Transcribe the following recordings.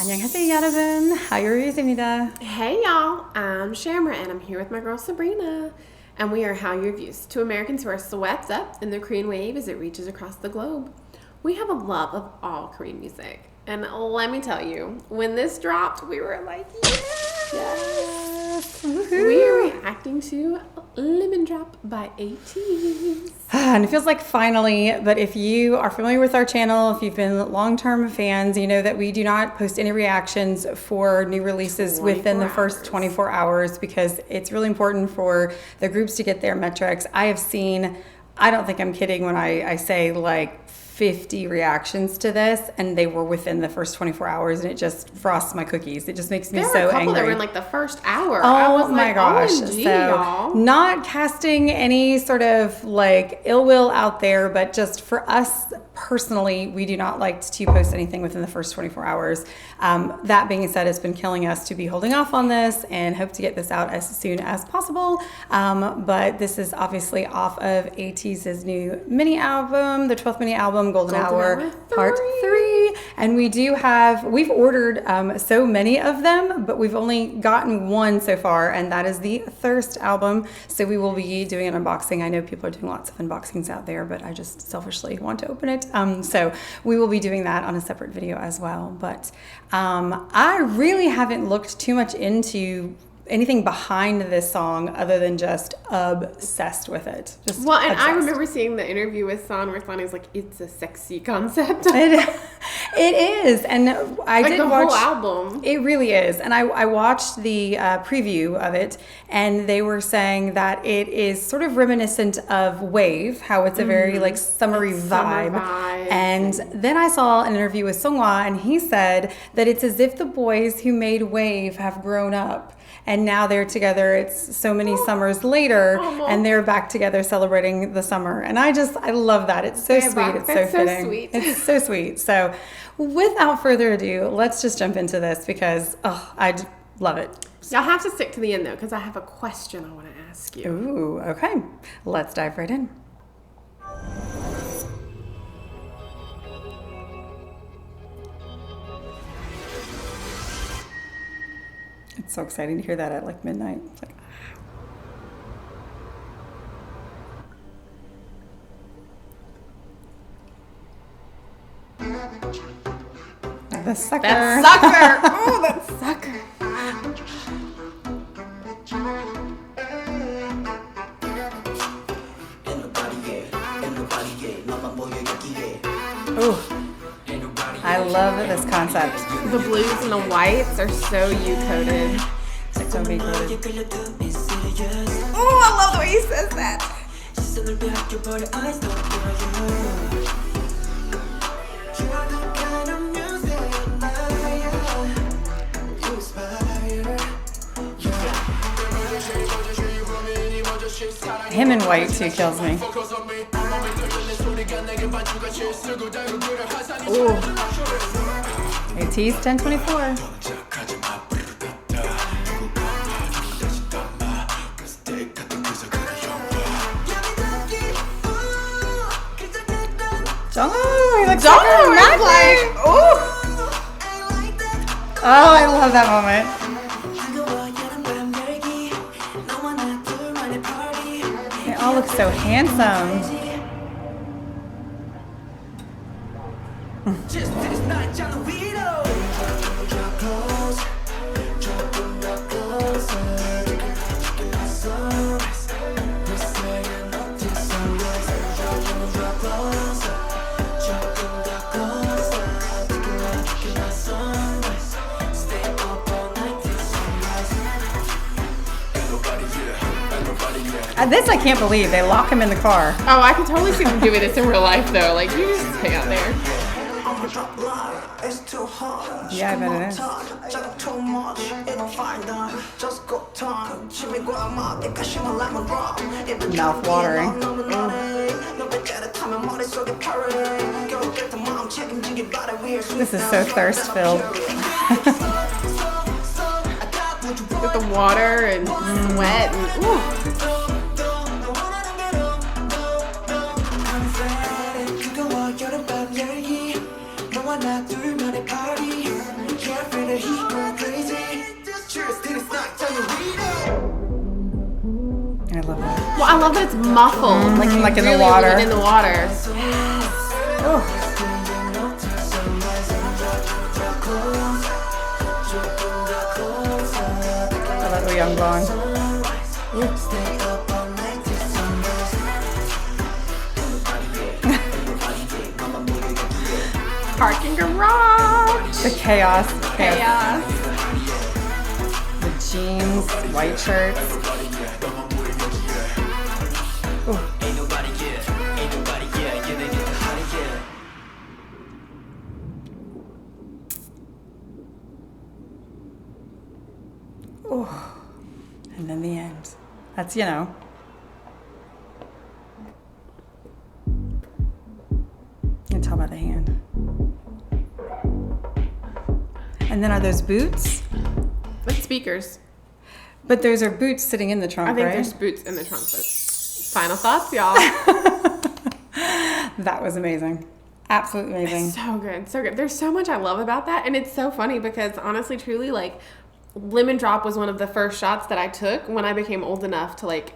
안녕하세요 여러분, Hallyu. Hey y'all, I'm Shamra and I'm here with my girl Sabrina. And we are Hallyu Reviews, two Americans who are swept up in the Korean wave as it reaches across the globe. We have a love of all Korean music. And let me tell you, when this dropped, we were like, yes! We are reacting to Lemon Drop by ATEEZ. And it feels like finally, but if you are familiar with our channel, if you've been long-term fans, you know that we do not post any reactions for new releases within the first 24 hours because it's really important for the groups to get their metrics. I have seen, I don't think I'm kidding when I say like 50 reactions to this, and they were within the first 24 hours, and it just frosts my cookies. It just makes me so angry. There were a couple that were in like the first hour. Oh my gosh. OMG, so y'all. Not casting any sort of like ill will out there, but just for us personally, we do not like to post anything within the first 24 hours. That being said, it's been killing us to be holding off on this and hope to get this out as soon as possible. But this is obviously off of ATEEZ's new mini album, the 12th mini album, Golden Hour Part 3. And we've ordered so many of them, but we've only gotten one so far, and that is the Thirst album. So we will be doing an unboxing. I know people are doing lots of unboxings out there, but I just selfishly want to open it. So we will be doing that on a separate video as well. But I really haven't looked too much into anything behind this song other than just obsessed with it. Just well, and obsessed. I remember seeing the interview with San where San is like, it's a sexy concept. It is, and I did watch the whole album. It really is, and I watched the preview of it, and they were saying that it is sort of reminiscent of Wave, how it's a very like summery vibe. And then I saw an interview with Seonghwa, and he said that it's as if the boys who made Wave have grown up. And now they're together, it's so many summers later, and they're back together celebrating the summer. And I love that. It's so sweet. It's so fitting. Sweet. It's so sweet. So without further ado, let's just jump into this because I love it. Y'all have to stick to the end though, because I have a question I want to ask you. Ooh, okay. Let's dive right in. It's so exciting to hear that at like midnight. It's like, the sucker. That sucker! Oh, that sucker! Ooh. I love this concept. The blues and the whites are so U-coded. So V-coded. Oh, I love the way he says that. Him in white too kills me. Ooh. ATEEZ 1024. Jungkook, he looks like magic. Ooh. Oh, I love that moment. They all look so handsome. This I can't believe. They lock him in the car. Oh, I can totally see them doing this in real life though. Like, you just hang out there. Yeah, I bet it is. Mouth watering. This is so thirst filled. With the water and sweat and ooh. 너와 여름밤 열기 너와 나 둘만의 party Well, I love that it's muffled, like like in really the water. In the water. Oh. I love the young blonde. Parking garage. The chaos. The jeans, white shirts. Ooh. Ooh. And then the end. That's, you know. You can tell by the hand. And then are those boots? With speakers. But those are boots sitting in the trunk, I think right? there's boots in the trunk. But final thoughts, y'all. That was amazing. Absolutely amazing. It's so good. So good. There's so much I love about that. And it's so funny because honestly, truly, like, lemon drop was one of the first shots that I took when I became old enough to, like,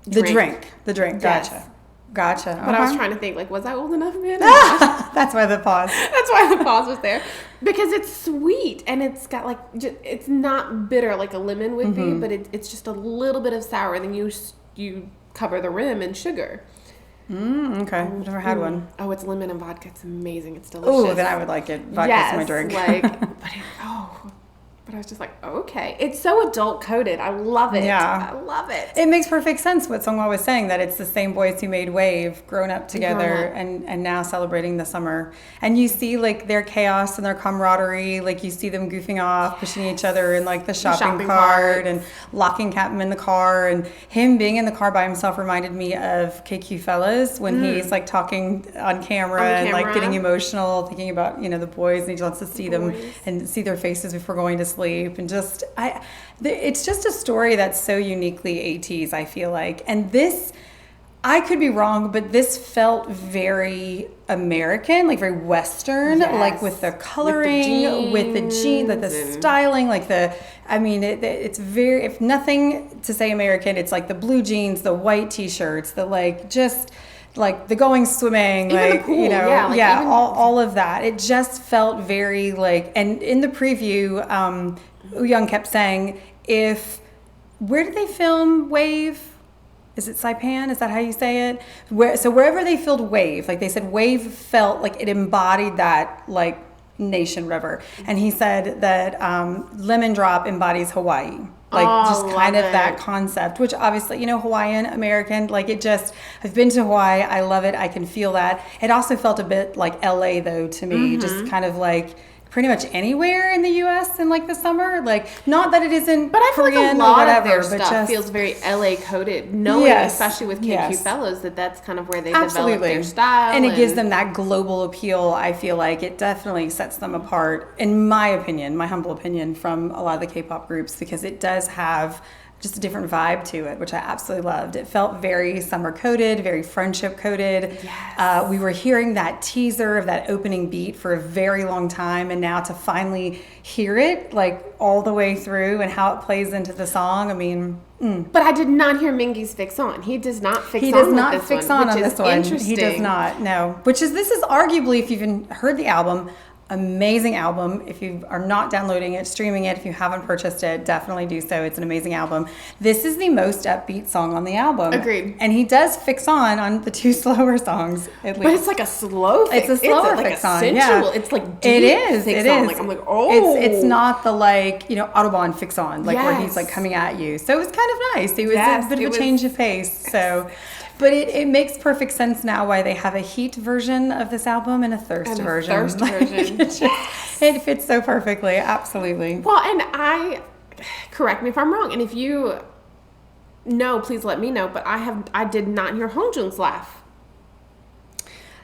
drink. The drink. Yes. Gotcha. But I was trying to think, like, was I old enough then? That's why the pause. That's why the pause was there. Because it's sweet and it's got, like, it's not bitter like a lemon would be, but it's just a little bit of sour. Then you cover the rim in sugar. Okay. I've never had one. Oh, it's lemon and vodka. It's amazing. It's delicious. Oh, then I would like it. Vodka's my drink. But I was just like, okay. It's so adult coded. I love it. Yeah. I love it. It makes perfect sense what Sungwa was saying, that it's the same boys who made Wave grown up together and now celebrating the summer. And you see, like, their chaos and their camaraderie. Like, you see them goofing off, pushing each other in, like, the shopping cart and locking Captain in the car. And him being in the car by himself reminded me of KQ Fellas when he's, like, talking on camera and, like, getting emotional, thinking about, you know, the boys, and he wants to see them and see their faces before going to sleep. And just it's just a story that's so uniquely ATEEZ, I feel like. And this, I could be wrong, but this felt very American, like very Western, like with the coloring, with the jeans, like the styling, like it's very, if nothing to say American, it's like the blue jeans, the white t-shirts, the like just like the going swimming, even like, the pool, you know, all of that. It just felt very like, and in the preview, Young kept saying, where did they film Wave? Is it Saipan? Is that how you say it? Wherever they filmed Wave, like they said, Wave felt like it embodied that like nation river. And he said that Lemon Drop embodies Hawaii. Like just kind of that concept, which obviously, you know, Hawaiian, American, like it just, I've been to Hawaii. I love it. I can feel that. It also felt a bit like LA though to me, just kind of like pretty much anywhere in the U.S. in like the summer. Like, not that it isn't but I feel Korean like a lot or whatever, of their stuff just feels very LA coded, knowing especially with KQ Fellows that's kind of where they develop their style. And it gives them that global appeal. I feel like it definitely sets them apart, in my opinion, my humble opinion, from a lot of the K-pop groups, because it does have just a different vibe to it, which I absolutely loved. It felt very summer coded, very friendship coded. Yes. We were hearing that teaser of that opening beat for a very long time, and now to finally hear it like all the way through and how it plays into the song, I mean. But I did not hear Mingy's fix on. He does not fix on. He does not fix on this one. Interesting. He does not, no. This is arguably, if you've even heard the album, amazing album. If you are not downloading it, streaming it, if you haven't purchased it, definitely do so. It's an amazing album. This is the most upbeat song on the album. Agreed. And he does fix on the two slower songs, at least. But it's like a slow fix. It's a slower fix on. Sensual. It's like deep it is. Fix it on. is. Like, I'm like, oh. It's not the like, you know, Autobahn fix on, like where he's like coming at you. So it was kind of nice. It was a bit of a change of pace. So. But it makes perfect sense now why they have a heat version of this album and a thirst version. It fits so perfectly, absolutely. Well, and correct me if I'm wrong, and if you know, please let me know, but I did not hear Hongjoong's laugh.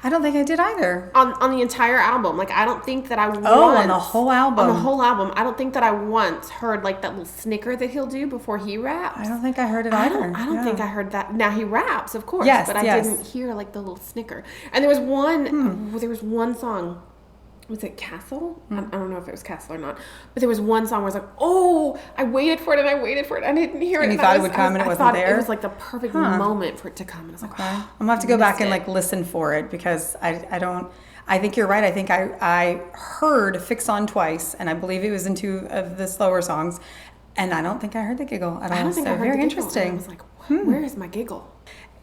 I don't think I did either. On the entire album. Like, I don't think that I once... Oh, on the whole album. On the whole album. I don't think that I once heard, like, that little snicker that he'll do before he raps. I don't think I heard it either. I don't think I heard that. Now, he raps, of course. Yes, but I didn't hear, like, the little snicker. And there was one song was it Castle? I don't know if it was Castle or not. But there was one song where I was like, oh, I waited for it and I waited for it. I didn't hear it. And you thought it would come and it wasn't there? It was like the perfect moment for it to come. And I was like, okay. I'm going to have to go back and like listen for it because I think you're right. I think I heard Fix On twice, and I believe it was in 2 of the slower songs. And I don't think I heard the giggle at all. I don't think I heard very the giggle. Interesting. And I was like, where is my giggle?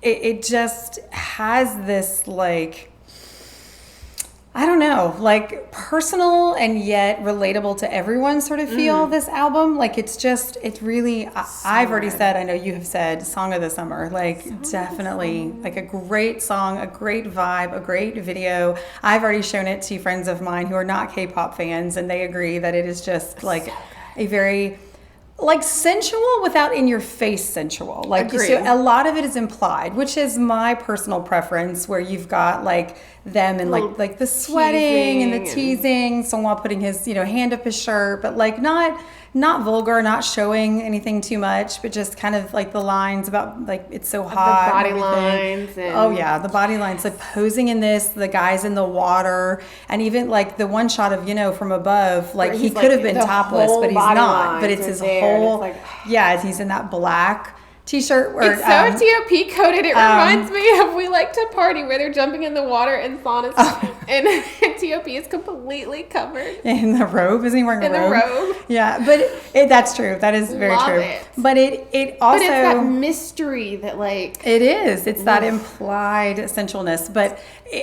It just has this like, I don't know, like personal and yet relatable to everyone sort of feel this album. Like it's really, I've already said, I know you have said, song of the summer. Like definitely like a great song, a great vibe, a great video. I've already shown it to friends of mine who are not K-pop fans, and they agree that it is just like a very like sensual without in your face sensual. Like you see, a lot of it is implied, which is my personal preference, where you've got like them and like the sweating and the teasing, someone putting his hand up his shirt, but like not vulgar, not showing anything too much, but just kind of like the lines about like it's so hot. The body lines. And the body lines, like posing in this, the guys in the water, and even like the one shot of from above, like he could have been topless, but he's not. But it's his whole he's in that black t-shirt. It's so TOP coded. It reminds me of We Like to Party, where they're jumping in the water and saunas, and TOP is completely covered in the robe. Isn't he wearing a robe? In the robe. Yeah, but that's true. That is very true. But it also, but it's that mystery that like it is. It's that implied sensualness. But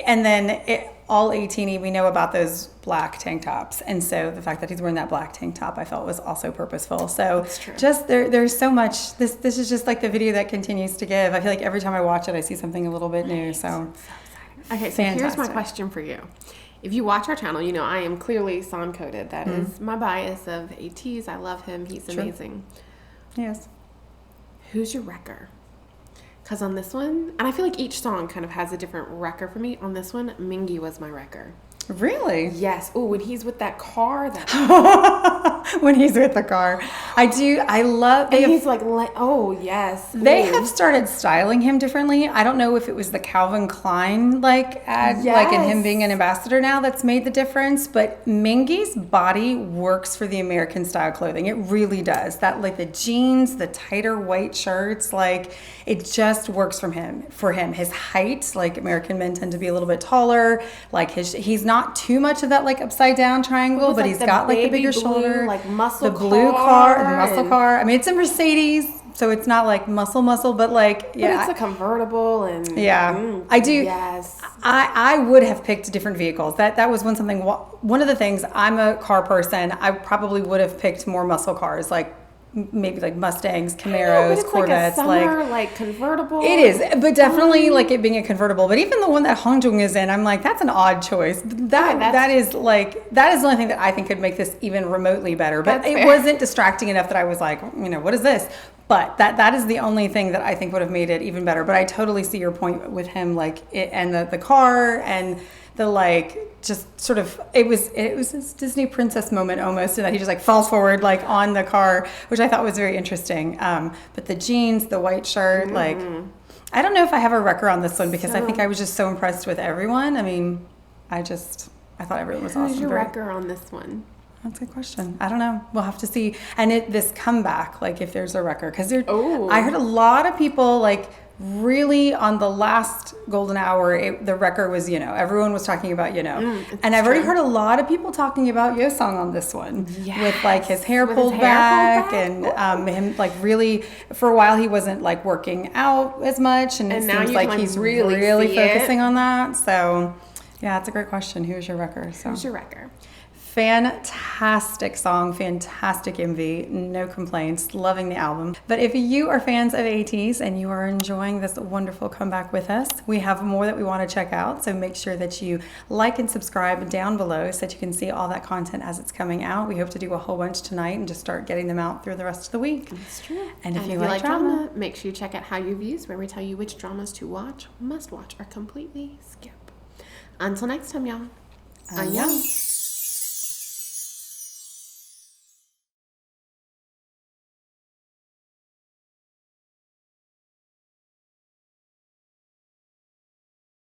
and then all 18, we know about those black tank tops, and so the fact that he's wearing that black tank top, I felt was also purposeful. So just there's so much. This is just like the video that continues to give. I feel like every time I watch it, I see something a little bit new. So okay, so here's my question for you. If you watch our channel, I am clearly song coded. That is my bias of ATEEZ. I love him. He's amazing. Yes. Who's your wrecker? Because on this one, and I feel like each song kind of has a different wrecker for me. On this one, Mingi was my wrecker. Really? Yes. Oh, when he's with that car. When he's with the car. I love... he's like, oh, yes. They have started styling him differently. I don't know if it was the Calvin Klein, ad, and him being an ambassador now that's made the difference, but Mingi's body works for the American style clothing. It really does. That, the jeans, the tighter white shirts, it just works for him. His height, American men tend to be a little bit taller. He's not too much of that upside down triangle, but he's got the bigger shoulder, muscle the blue car, the muscle car. I mean, it's a Mercedes, so it's not muscle, but But it's a convertible, and I do. Yes, I would have picked different vehicles. That was one of the things. I'm a car person. I probably would have picked more muscle cars, maybe Mustangs, Camaros, Corvettes, summer, convertible. It is, but definitely it being a convertible. But even the one that Hongjoong is in, I'm that's an odd choice. That is the only thing that I think could make this even remotely better. But it wasn't distracting enough that I was what is this? But that is the only thing that I think would have made it even better. But I totally see your point with him, and the car and the just sort of it was this Disney princess moment almost, and that he just falls forward on the car, which I thought was very interesting. But the jeans, the white shirt, I don't know if I have a wrecker on this one because I think I was just so impressed with everyone. I mean, I thought everyone was awesome. Who's your wrecker on this one? That's a good question. I don't know. We'll have to see. And this comeback, if there's a wrecker, because I heard a lot of people really on the last golden hour, the wrecker was everyone was talking about and I've already heard a lot of people talking about Yeosang on this one with his hair pulled back and him really for a while he wasn't working out as much, and it seems he's really focusing on that. So yeah, it's a great question. Who's your wrecker? Who's your wrecker? Fantastic song, fantastic MV, no complaints, loving the album. But if you are fans of ATEEZ and you are enjoying this wonderful comeback with us, we have more that we want to check out, so make sure that you like and subscribe down below so that you can see all that content as it's coming out. We hope to do a whole bunch tonight and just start getting them out through the rest of the week. That's true. And if you like drama, make sure you check out Hallyu Views, where we tell you which dramas to watch, must watch, or completely skip. Until next time, y'all. Annyeong.